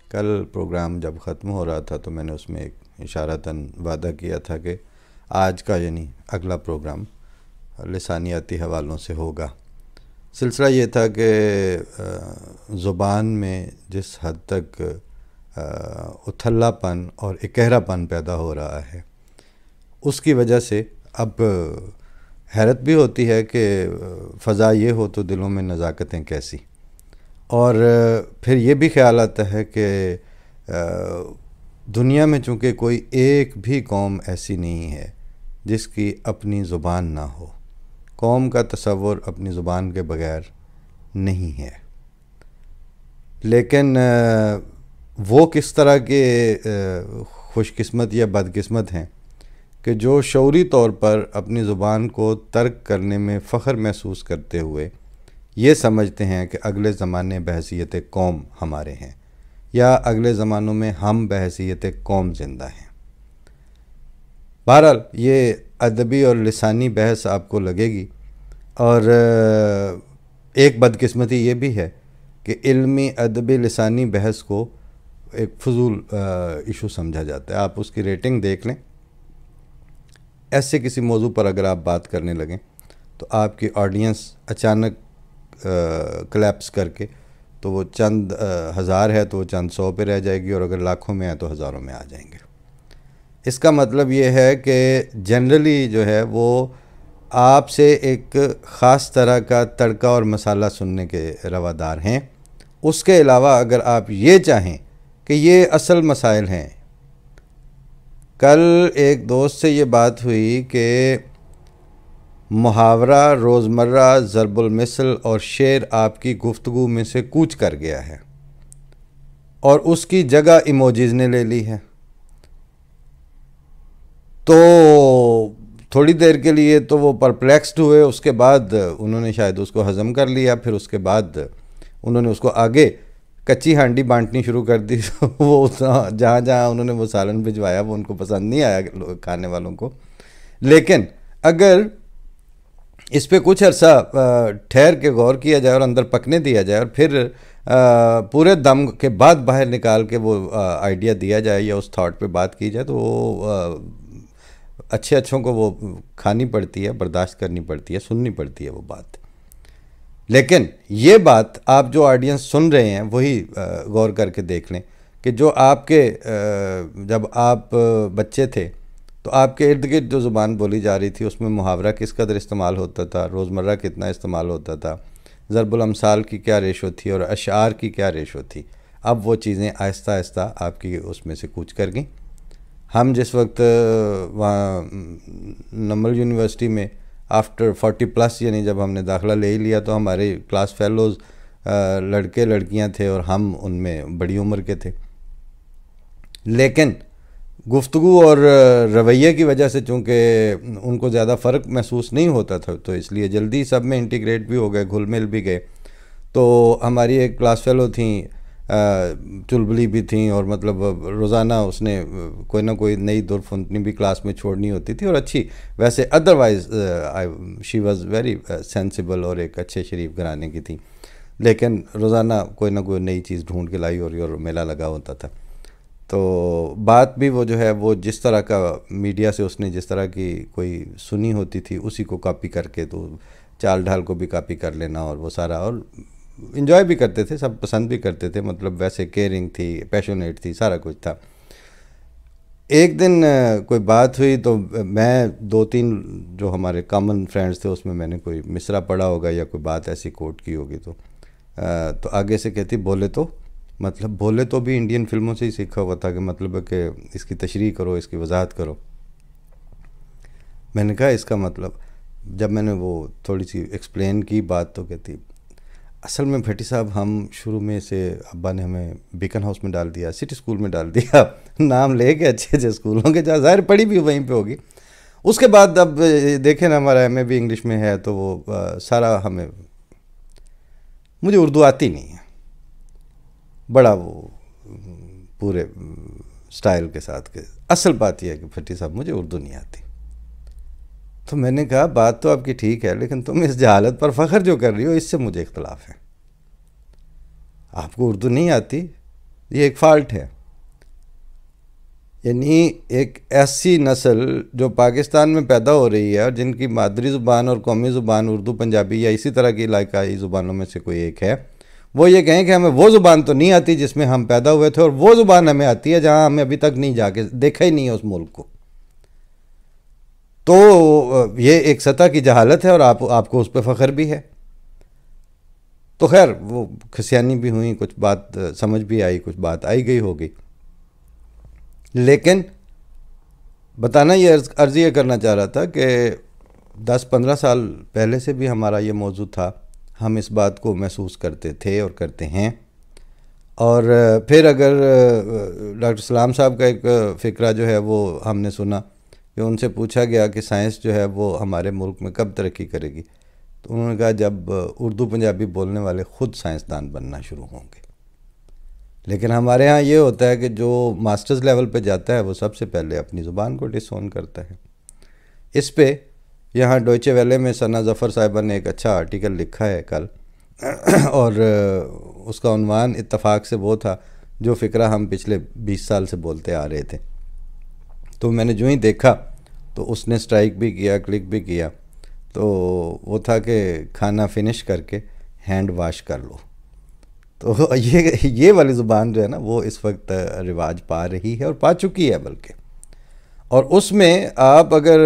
کل پروگرام جب ختم ہو رہا تھا تو میں نے اس میں ایک اشارتاً وعدہ کیا تھا کہ آج کا یعنی اگلا پروگرام لسانیاتی حوالوں سے ہوگا۔ سلسلہ یہ تھا کہ زبان میں جس حد تک اتھلا پن اور اکہرا پن پیدا ہو رہا ہے، اس کی وجہ سے اب حیرت بھی ہوتی ہے کہ فضا یہ ہو تو دلوں میں نزاکتیں کیسی، اور پھر یہ بھی خیال آتا ہے کہ دنیا میں چونکہ کوئی ایک بھی قوم ایسی نہیں ہے جس کی اپنی زبان نہ ہو، قوم کا تصور اپنی زبان کے بغیر نہیں ہے، لیکن وہ کس طرح کے خوش قسمت یا بد قسمت ہیں کہ جو شعوری طور پر اپنی زبان کو ترک کرنے میں فخر محسوس کرتے ہوئے یہ سمجھتے ہیں کہ اگلے زمانے بحیثیت قوم ہمارے ہیں، یا اگلے زمانوں میں ہم بحیثیت قوم زندہ ہیں۔ بہرحال یہ ادبی اور لسانی بحث آپ کو لگے گی، اور ایک بدقسمتی یہ بھی ہے کہ علمی ادبی لسانی بحث کو ایک فضول ایشو سمجھا جاتا ہے۔ آپ اس کی ریٹنگ دیکھ لیں، ایسے کسی موضوع پر اگر آپ بات کرنے لگیں تو آپ کی آڈینس اچانک کلیپس کر کے تو وہ چند ہزار ہے تو وہ چند سو پہ رہ جائے گی، اور اگر لاکھوں میں ہے تو ہزاروں میں آ جائیں گے۔ اس کا مطلب یہ ہے کہ جنرلی جو ہے وہ آپ سے ایک خاص طرح کا تڑکا اور مسالہ سننے کے روادار ہیں۔ اس کے علاوہ اگر آپ یہ چاہیں کہ یہ اصل مسائل ہیں، کل ایک دوست سے یہ بات ہوئی کہ محاورہ، روزمرہ، ضرب المثل اور شعر آپ کی گفتگو میں سے کوچ کر گیا ہے اور اس کی جگہ ایموجیز نے لے لی ہے۔ تو تھوڑی دیر کے لیے تو وہ پرپلیکسڈ ہوئے، اس کے بعد انہوں نے شاید اس کو ہضم کر لیا، پھر اس کے بعد انہوں نے اس کو آگے کچی ہانڈی بانٹنی شروع کر دی۔ وہ جہاں جہاں انہوں نے وہ سالن بھجوایا وہ ان کو پسند نہیں آیا کھانے والوں کو، لیکن اگر اس پہ کچھ عرصہ ٹھہر کے غور کیا جائے اور اندر پکنے دیا جائے اور پھر پورے دم کے بعد باہر نکال کے وہ آئیڈیا دیا جائے یا اس تھاٹ پہ بات کی جائے تو وہ اچھے اچھوں کو وہ کھانی پڑتی ہے، برداشت کرنی پڑتی ہے، سننی پڑتی ہے وہ بات۔ لیکن یہ بات آپ جو آڈینس سن رہے ہیں وہی غور کر کے دیکھ لیں کہ جو آپ کے جب آپ بچے تھے تو آپ کے ارد گرد جو زبان بولی جا رہی تھی اس میں محاورہ کس قدر استعمال ہوتا تھا، روزمرہ کتنا استعمال ہوتا تھا، ضرب الامثال کی کیا ریشو تھی اور اشعار کی کیا ریشو تھی، اب وہ چیزیں آہستہ آہستہ آپ کی اس میں سے کوچ کر گئیں۔ ہم جس وقت وہاں نمل یونیورسٹی میں آفٹر 40+ یعنی جب ہم نے داخلہ لے ہی لیا تو ہمارے کلاس فیلوز لڑکے لڑکیاں تھے اور ہم ان میں بڑی عمر کے تھے، لیکن گفتگو اور رویے کی وجہ سے چونکہ ان کو زیادہ فرق محسوس نہیں ہوتا تھا تو اس لیے جلدی سب میں انٹیگریٹ بھی ہو گئے، گھل مل بھی گئے۔ تو ہماری ایک کلاس فیلو تھیں، چلبلی بھی تھیں، اور مطلب روزانہ اس نے کوئی نہ کوئی نئی درفنتنی بھی کلاس میں چھوڑنی ہوتی تھی، اور اچھی ویسے otherwise she was very sensible اور ایک اچھے شریف گھرانے کی تھی، لیکن روزانہ کوئی نہ کوئی نئی چیز ڈھونڈ کے لائی اور میلہ لگا ہوتا تھا۔ تو بات بھی وہ جو ہے وہ جس طرح کا میڈیا سے اس نے جس طرح کی کوئی سنی ہوتی تھی اسی کو کاپی کر کے تو چال ڈھال کو بھی کاپی کر لینا، اور وہ سارا، اور انجوائے بھی کرتے تھے، سب پسند بھی کرتے تھے، مطلب ویسے کیئرنگ تھی، پیشنیٹ تھی، سارا کچھ تھا۔ ایک دن کوئی بات ہوئی تو میں 2-3 جو ہمارے کامن فرینڈز تھے اس میں نے کوئی مصرع پڑھا ہوگا یا کوئی بات ایسی کوٹ کی ہوگی تو آگے سے کہتی بولے تو، مطلب بولے تو بھی انڈین فلموں سے ہی سیکھا ہوا تھا کہ مطلب ہے کہ اس کی تشریح کرو، اس کی وضاحت کرو۔ میں نے کہا اس کا مطلب، جب میں نے وہ تھوڑی سی ایکسپلین کی بات تو کہتی اصل میں بھٹی صاحب ہم شروع میں سے ابا نے ہمیں بیکن ہاؤس میں ڈال دیا، سٹی اسکول میں ڈال دیا، نام لے کے اچھے اچھے اسکولوں کے، جہاں ظاہر پڑھی بھی وہیں پہ ہوگی۔ اس کے بعد اب دیکھیں نا ہمارا ایم اے بھی انگلش میں ہے تو وہ سارا ہمیں، مجھے اردو آتی نہیں ہے، بڑا وہ پورے سٹائل کے ساتھ کہ اصل بات یہ ہے کہ بھٹی صاحب مجھے اردو نہیں آتی۔ تو میں نے کہا بات تو آپ کی ٹھیک ہے، لیکن تم اس جہالت پر فخر جو کر رہی ہو اس سے مجھے اختلاف ہے. آپ کو اردو نہیں آتی، یہ ایک فالٹ ہے. یعنی ایک ایسی نسل جو پاکستان میں پیدا ہو رہی ہے اور جن کی مادری زبان اور قومی زبان اردو پنجابی یا اسی طرح کی علاقائی زبانوں میں سے کوئی ایک ہے، وہ یہ کہیں کہ ہمیں وہ زبان تو نہیں آتی جس میں ہم پیدا ہوئے تھے، اور وہ زبان ہمیں آتی ہے جہاں ہمیں ابھی تک نہیں جا کے دیکھا ہی نہیں ہے اس ملک کو. تو یہ ایک سطح کی جہالت ہے اور آپ کو اس پہ فخر بھی ہے. تو خیر وہ کھسیانی بھی ہوئیں، کچھ بات سمجھ بھی آئی، کچھ بات آئی گئی ہوگی. لیکن بتانا یہ عرض یہ کرنا چاہ رہا تھا کہ 10-15 سال پہلے سے بھی ہمارا یہ موضوع تھا، ہم اس بات کو محسوس کرتے تھے اور کرتے ہیں. اور پھر اگر ڈاکٹر سلام صاحب کا ایک فقرہ جو ہے وہ ہم نے سنا کہ ان سے پوچھا گیا کہ سائنس جو ہے وہ ہمارے ملک میں کب ترقی کرے گی، تو انہوں نے کہا جب اردو پنجابی بولنے والے خود سائنسدان بننا شروع ہوں گے. لیکن ہمارے ہاں یہ ہوتا ہے کہ جو ماسٹرز لیول پہ جاتا ہے وہ سب سے پہلے اپنی زبان کو ڈس اون کرتا ہے. اس پہ یہاں ڈوئچے ویلے میں ثنا ظفر صاحبہ نے ایک اچھا آرٹیکل لکھا ہے کل، اور اس کا عنوان اتفاق سے وہ تھا جو فقرہ ہم پچھلے 20 سال سے بولتے آ رہے تھے. تو میں نے جو ہی دیکھا تو اس نے سٹرائک بھی کیا، کلک بھی کیا. تو وہ تھا کہ کھانا فنش کر کے ہینڈ واش کر لو. تو یہ والی زبان جو ہے نا وہ اس وقت رواج پا رہی ہے اور پا چکی ہے بلکہ. اور اس میں آپ اگر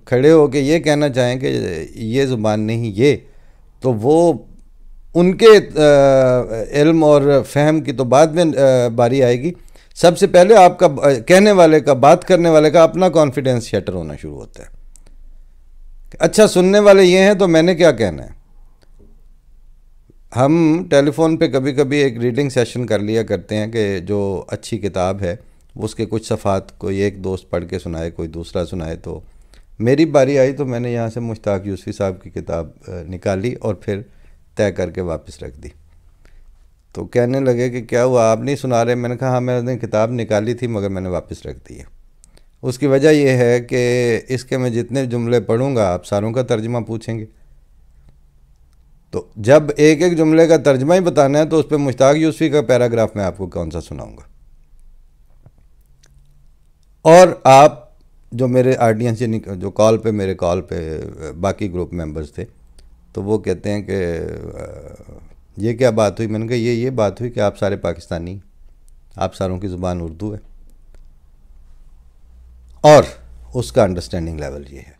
کھڑے ہو کے یہ کہنا چاہیں کہ یہ زبان نہیں یہ، تو وہ ان کے علم اور فہم کی تو بعد میں باری آئے گی. سب سے پہلے آپ کا کہنے والے کا، بات کرنے والے کا اپنا کانفیڈنس شیٹر ہونا شروع ہوتا ہے. اچھا سننے والے یہ ہیں تو میں نے کیا کہنا ہے. ہم ٹیلی فون پہ کبھی کبھی ایک ریڈنگ سیشن کر لیا کرتے ہیں کہ جو اچھی کتاب ہے اس کے کچھ صفحات کوئی ایک دوست پڑھ کے سنائے، کوئی دوسرا سنائے. تو میری باری آئی تو میں نے یہاں سے مشتاق یوسفی صاحب کی کتاب نکالی اور پھر طے کر کے واپس رکھ دی. تو کہنے لگے کہ کیا ہوا آپ نہیں سنا رہے؟ میں نے کہا ہاں میں نے کتاب نکالی تھی مگر میں نے واپس رکھ دی ہے. اس کی وجہ یہ ہے کہ اس کے میں جتنے جملے پڑھوں گا آپ ساروں کا ترجمہ پوچھیں گے. تو جب ایک ایک جملے کا ترجمہ ہی بتانا ہے تو اس پہ مشتاق یوسفی کا پیراگراف میں آپ کو کون سا سناؤں گا. اور آپ جو میرے آڈینس یعنی جو کال پہ میرے کال پہ باقی گروپ ممبرز تھے تو وہ کہتے ہیں کہ یہ کیا بات ہوئی؟ میں نے کہا یہ بات ہوئی کہ آپ سارے پاکستانی، آپ ساروں کی زبان اردو ہے اور اس کا انڈرسٹینڈنگ لیول یہ ہے.